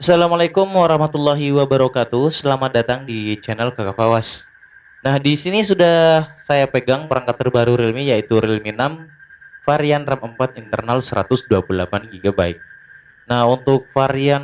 Assalamualaikum warahmatullahi wabarakatuh. Selamat datang di channel Kakak Fawas. Nah, di sini sudah saya pegang perangkat terbaru Realme yaitu Realme 6 varian RAM 4 internal 128 GB. Nah, untuk varian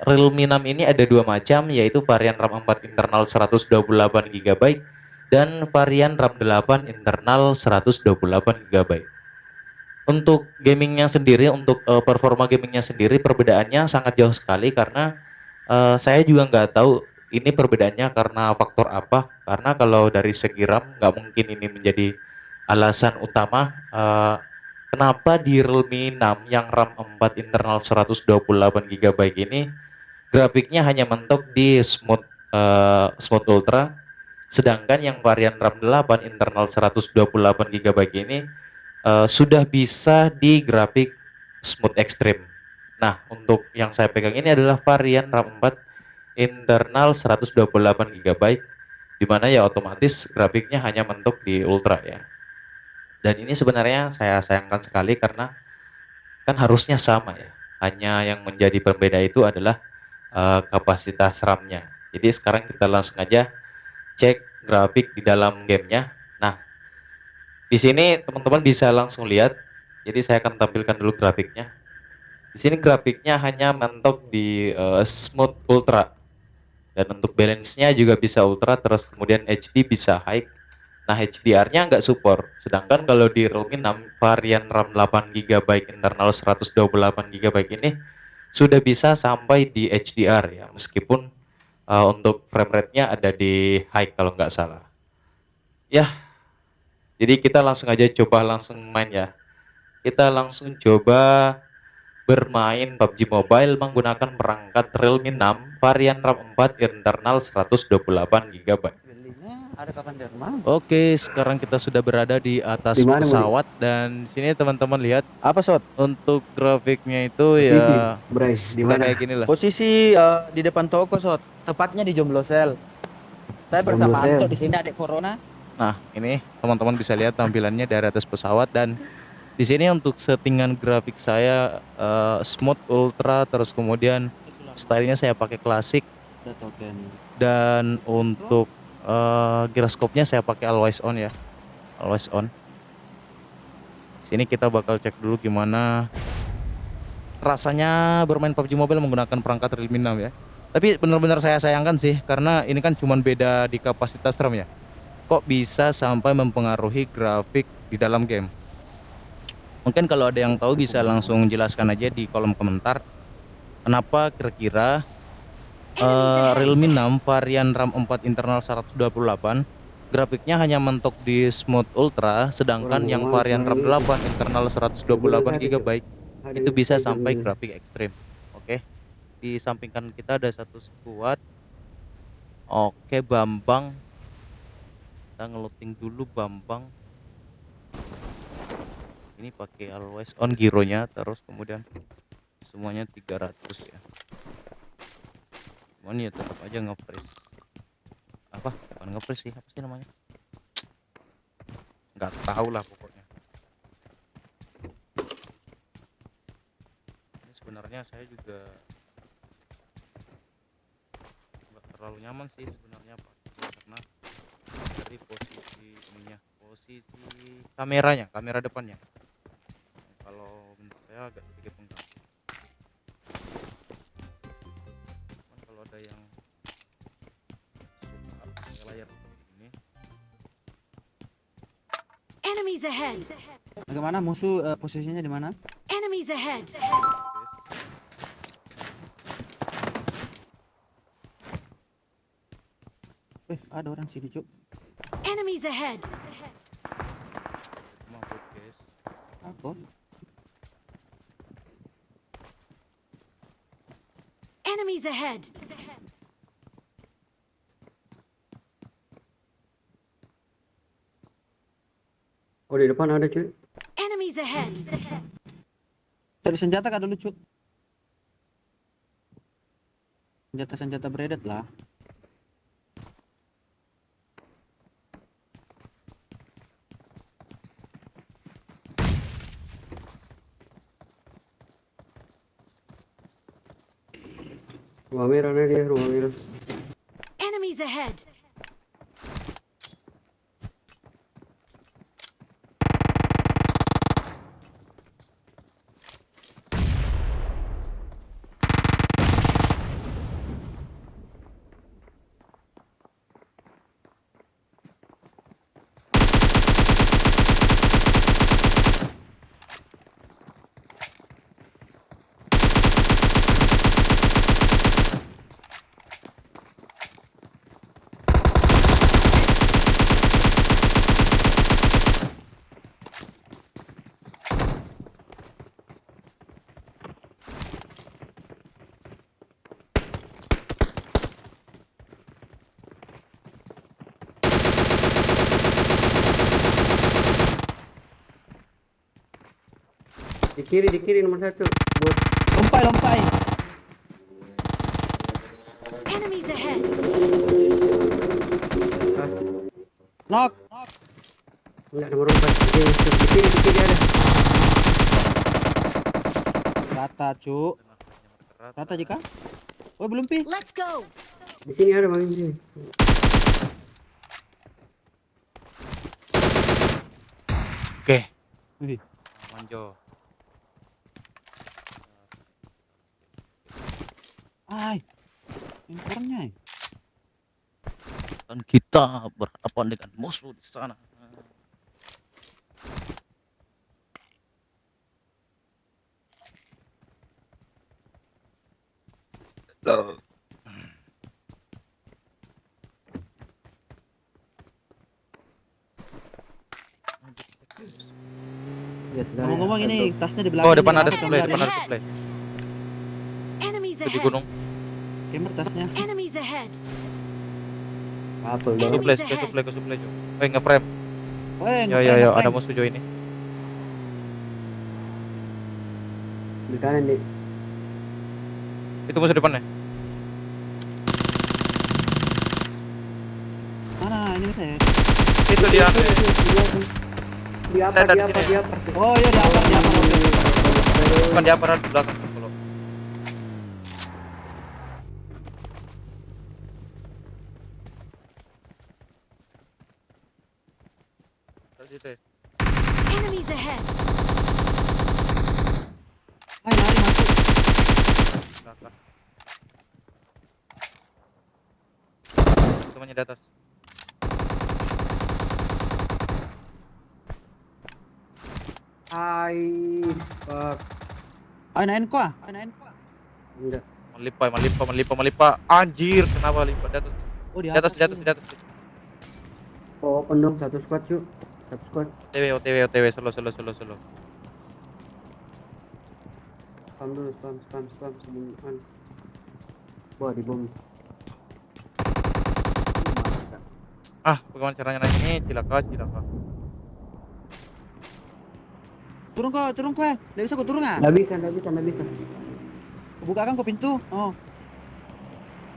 Realme 6 ini ada dua macam yaitu varian RAM 4 internal 128 GB dan varian RAM 8 internal 128 GB. Untuk gamingnya sendiri, untuk performa gamingnya sendiri, perbedaannya sangat jauh sekali karena saya juga nggak tahu ini perbedaannya karena faktor apa. Karena kalau dari segi RAM nggak mungkin ini menjadi alasan utama kenapa di Realme 6 yang RAM 4 internal 128 GB ini grafiknya hanya mentok di Smooth Ultra, sedangkan yang varian RAM 8 internal 128 GB ini sudah bisa di grafik smooth extreme. Nah, untuk yang saya pegang ini adalah varian RAM 4 internal 128 GB, di mana ya otomatis grafiknya hanya mentok di ultra ya. Dan ini sebenarnya saya sayangkan sekali karena kan harusnya sama ya. Hanya yang menjadi pembeda itu adalah kapasitas RAM-nya. Jadi sekarang kita langsung aja cek grafik di dalam gamenya. Nah, di sini teman-teman bisa langsung lihat. Jadi saya akan tampilkan dulu grafiknya. Di sini grafiknya hanya mentok di smooth ultra dan untuk balance-nya juga bisa ultra, terus kemudian HD bisa high. Nah, HDR-nya nggak support. Sedangkan kalau di Realme 6 varian RAM 8 GB internal 128 GB ini sudah bisa sampai di HDR ya, meskipun untuk frame rate-nya ada di high kalau nggak salah. Ya, jadi kita langsung aja coba langsung main ya. Kita langsung coba bermain PUBG Mobile menggunakan perangkat Realme 6 varian RAM 4 internal 128 GB. Belinya ada kapan Derma? Oke, sekarang kita sudah berada di Di atas mana, Budi? pesawat dan sini teman-teman lihat Apa, Sot? untuk grafiknya itu Posisi, ya Bray, di udah mana? kayak gini lah. Posisi di depan toko, Sot. Tepatnya di Jomblo Sel. Saya Jomblo bersama Anto Sel. di sini adik Corona. Nah, ini teman-teman bisa lihat tampilannya dari atas pesawat dan di sini untuk settingan grafik saya smooth ultra, terus kemudian stylenya saya pakai klasik. Ada token. Dan untuk giroskopnya saya pakai always on ya, always on. Sini kita bakal cek dulu gimana rasanya bermain PUBG Mobile menggunakan perangkat Realme 6 ya. Tapi benar-benar saya sayangkan sih karena ini kan cuman beda di kapasitas RAM ya. Kok bisa sampai mempengaruhi grafik di dalam game? Mungkin kalau ada yang tahu bisa langsung jelaskan aja di kolom komentar. Kenapa kira-kira Realme 6 varian RAM 4 internal 128 grafiknya hanya mentok di Smooth Ultra, sedangkan yang varian RAM 8 internal 128 GB itu bisa sampai grafik ekstrim. Oke, di samping kanan kita ada satu squad. Oke, Bambang, kita ngeloading dulu Bambang. Ini pakai always on gironya, terus kemudian semuanya 300 ya. Cuman ya tetap aja nge-freeze. Apa? Bukan nge-freeze sih, apa sih namanya? Nggak tahu lah pokoknya. Ini sebenarnya saya juga nggak terlalu nyaman sih sebenarnya Pak, karena dari posisi ininya, posisi kameranya, kamera depannya. Kalau menurut saya agak sedikit mengganggu. Cuman kalau ada yang suka pakai layar seperti ini, Enemies ahead. Bagaimana musuh posisinya di mana? Enemies ahead. guys, Ada orang sini, Cuk. Enemies ahead. itu mah bot guys. Apa? Enemies ahead. Oh, di depan ada, cuy. Enemies ahead. Cari senjata kah dulu, Cuk? Senjata-senjata beredar lah. Rumah merah nih dia, rumah merah. Enemies ahead! Di kiri nomor 1. Bot. Lompai. Enemies ahead! Kas. Knock. Enggak nomor 4. Di kiri ada. Rata, Cuk. Rata Jika. Oh, belum pi. Let's go! Di sini ada bang, di sini. Oke. Wih. Manjo. Ay. Impornya. Dan kita berhadapan dengan musuh di sana. Ya sudah. Ngomong-ngomong ya, ini satu. tasnya di belakang. Oh, ini, depan ada apa supply, kamu depan ada Ahead. supply. Enemies Di ahead! gunung. Gamer tasnya. Enemies ahead! Apa dong? Enemy- Supply, ahead. supply. Nge-frame. Yo, Ngeprank. ada musuh Jo ini. Di kanan nih. Itu musuh depannya. Mana ini saya? Itu dia. Di apa? Tadi Di apa? sini. Di apa? Oh iya, di apa? Bukan di aparat di belakang kalau. Tadi teh. Enemies ahead! Ay, lari masuk. Belakang. Temannya di atas. Hai, fuck. Ay, nain ko ah. Enggak. Melipa. Anjir, kenapa lipat di atas? Oh, Di atas. Oh, open dong, satu squad cuy. Satu squad. OTW, solo. Spam dulu, spam sebelum. Wah, di bom. Ah, bagaimana caranya naik ini? Cilaka. Turun kau. Nggak bisa kau turun ah? Nggak bisa. Buka kan kau pintu. Oh.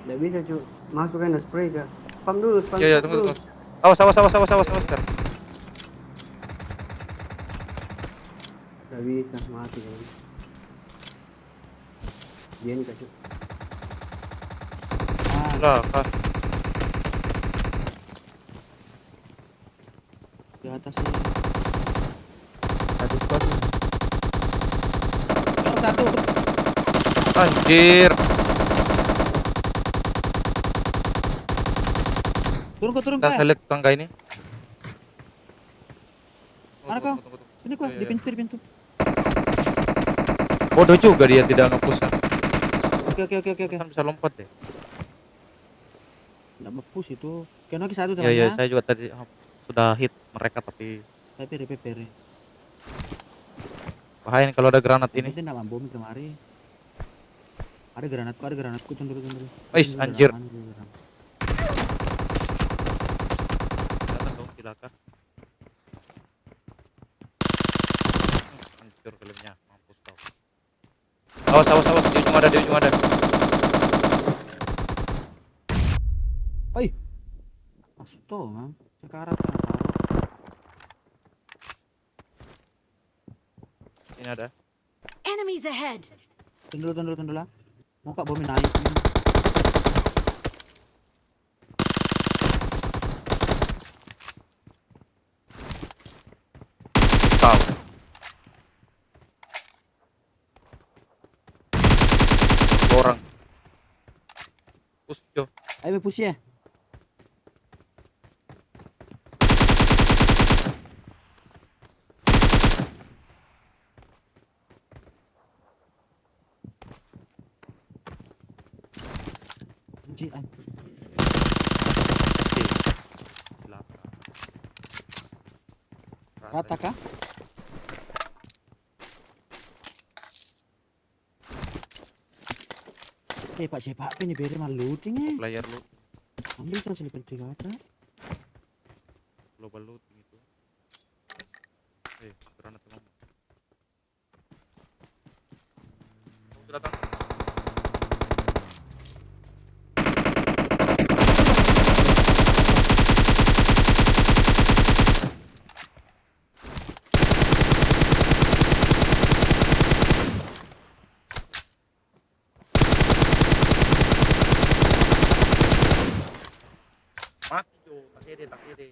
Nggak bisa cuy. Masuk kan spray kak. Spam dulu, spam. Iya, spam tunggu. dulu. Awas, Scar. Nggak bisa, mati kan. Dia nih kak cuy. Ah, Cilaka. di atas ini. Satu squad. Oh, satu. Anjir. Turun Kita kau. saya lihat tangga ini. Mana kau? Tunggu. Sini kau, Iya, di iya. pintu. Bodoh juga dia tidak nge-push kan. Oke. Kan bisa lompat deh. Nggak nge-push itu. Kena lagi satu Iya, temannya. saya juga tadi sudah hit mereka tapi Tapi repair. bahaya nih kalau ada granat Ini ini. nggak mampu kemari. Ada granatku, tunduk. Wis, Tunduk, anjir. granat. Jangan dong, silakan. Hancur filmnya, mampus kau. Awas, di ujung ada. Astaga, sekarang kenapa? Ini ada. Enemies ahead! Tunduk lah. Mau kak bomi naik. orang. Push Jo. Ayo push ya. Anjing, rata kah? Pak cepak pe nyebere mah looting eh. Player lu Ambil terus selipan kata. global looting itu. Granat teman. Musuh datang. Mati Jo, tak kiri.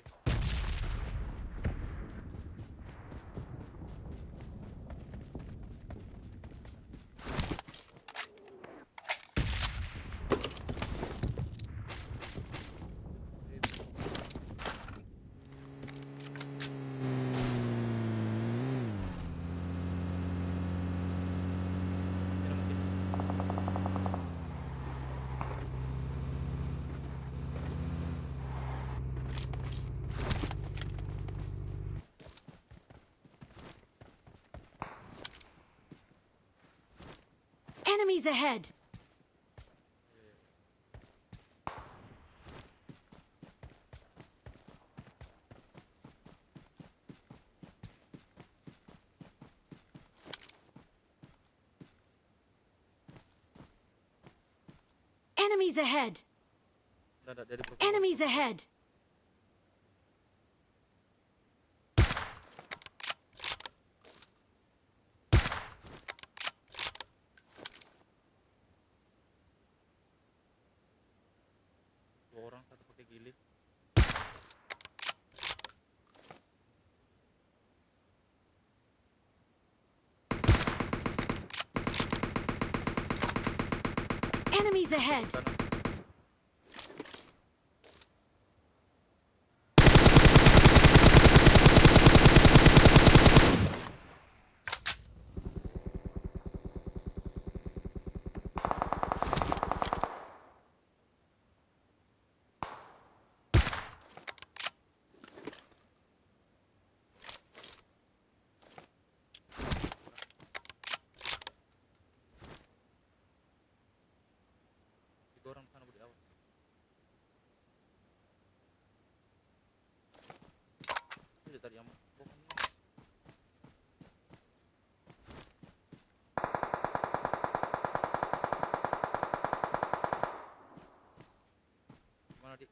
Enemies ahead! Enemies ahead! Dari Enemies ahead! dua orang, satu pakai gili. Enemies ahead! Kanan. Tiga orang sana di awal. Ini tadi yang bukan ini. Mana di?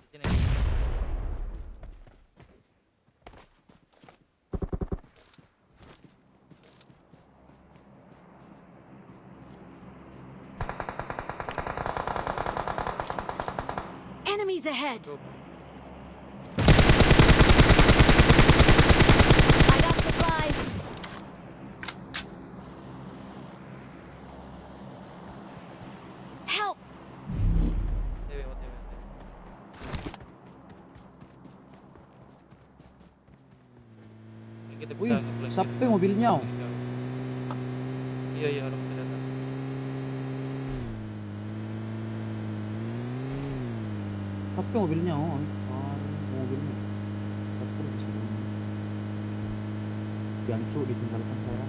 Sini. Enemies ahead! Tuh. I got supplies! Help! OTW. Ini kita Wih, bisa ngeblast siapa gitu. mobilnya? Iya, orang bisa datang. Siapa mobilnya? Jancuk ditinggalkan saya.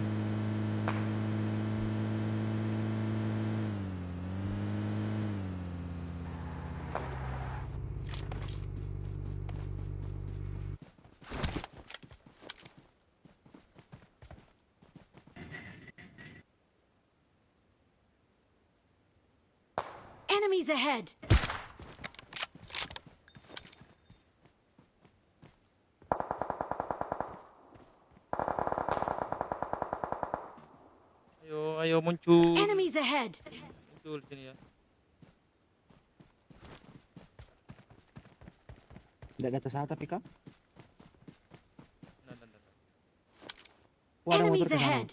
Enemies ahead! Ayo muncul. Enemies ahead! Muncul sini ya. Tidak di atas saya tapi kak. Nah. Wah, ada motor Enemies ke sana. ahead!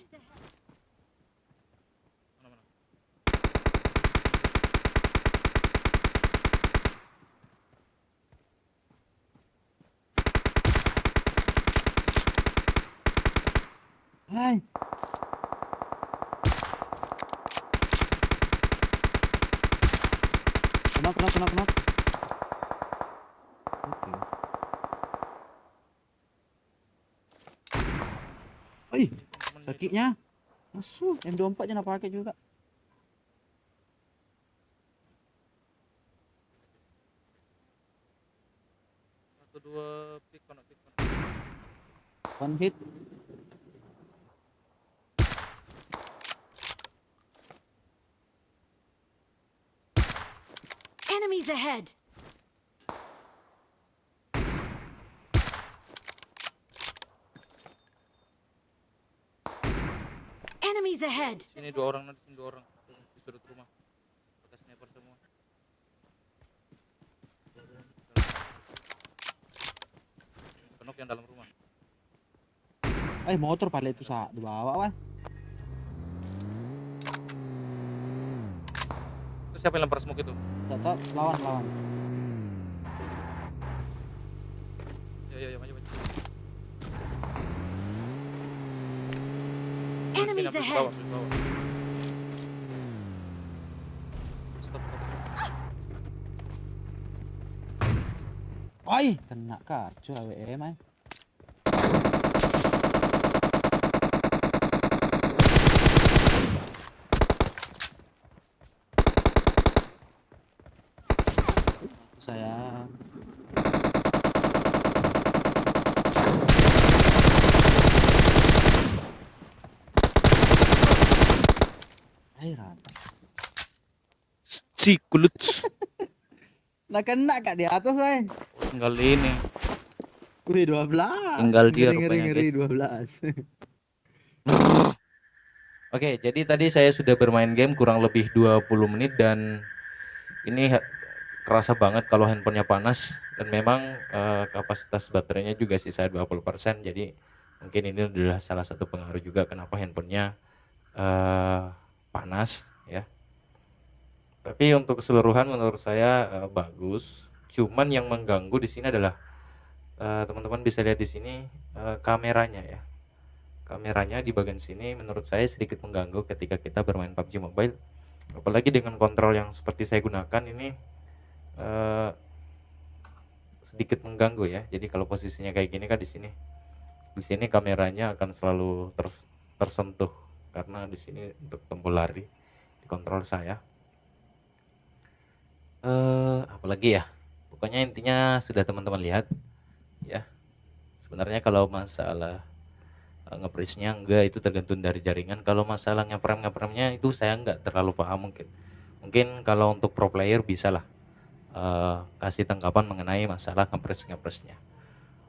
Mana. Hai. Kenok. Oke. Oi, Temennya itu. sakitnya. Masuk, M24 jangan pakai juga. Satu dua pick kono. One hit. Enemies ahead! Enemies ahead! Sini dua orang, nanti sini dua orang. Di sudut rumah. Pakai sniper semua. Kenok yang dalam rumah. Motor pada itu sa dibawa wah. Itu siapa yang lempar smoke itu? Tidak tahu lawan. Ya, maju. Enemies Sini, ahead! ambil bawah. Stop. Ai, kena kacau AWM ay. Saya airan. Si kulut. Nah kena kak di atas ay. Tinggal ini. Wih 12. Tinggal dia ngeri rupanya, 12. Oke, jadi tadi saya sudah bermain game kurang lebih 20 menit dan ini kerasa banget kalau handphonenya panas dan memang kapasitas baterainya juga sisa 20%. Jadi mungkin ini adalah salah satu pengaruh juga kenapa handphonenya panas ya. Tapi untuk keseluruhan menurut saya bagus. Cuman yang mengganggu di sini adalah teman-teman bisa lihat di sini kameranya ya. Kameranya di bagian sini menurut saya sedikit mengganggu ketika kita bermain PUBG Mobile. Apalagi dengan kontrol yang seperti saya gunakan ini sedikit mengganggu ya. Jadi kalau posisinya kayak gini kan di sini kameranya akan selalu tersentuh karena di sini untuk tombol lari di kontrol saya. Apalagi ya. Pokoknya intinya sudah teman-teman lihat ya. Sebenarnya kalau masalah nge-freeze-nya enggak, itu tergantung dari jaringan. Kalau masalah nge-frame-nya itu saya enggak terlalu paham mungkin kalau untuk pro player bisa lah kasih tanggapan mengenai masalah nge-freeze-nya.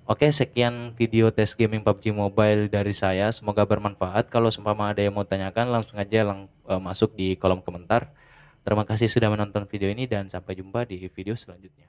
Oke, sekian video tes gaming PUBG Mobile dari saya, semoga bermanfaat. Kalau seumpama ada yang mau tanyakan langsung aja masuk di kolom komentar. Terima kasih sudah menonton video ini dan sampai jumpa di video selanjutnya.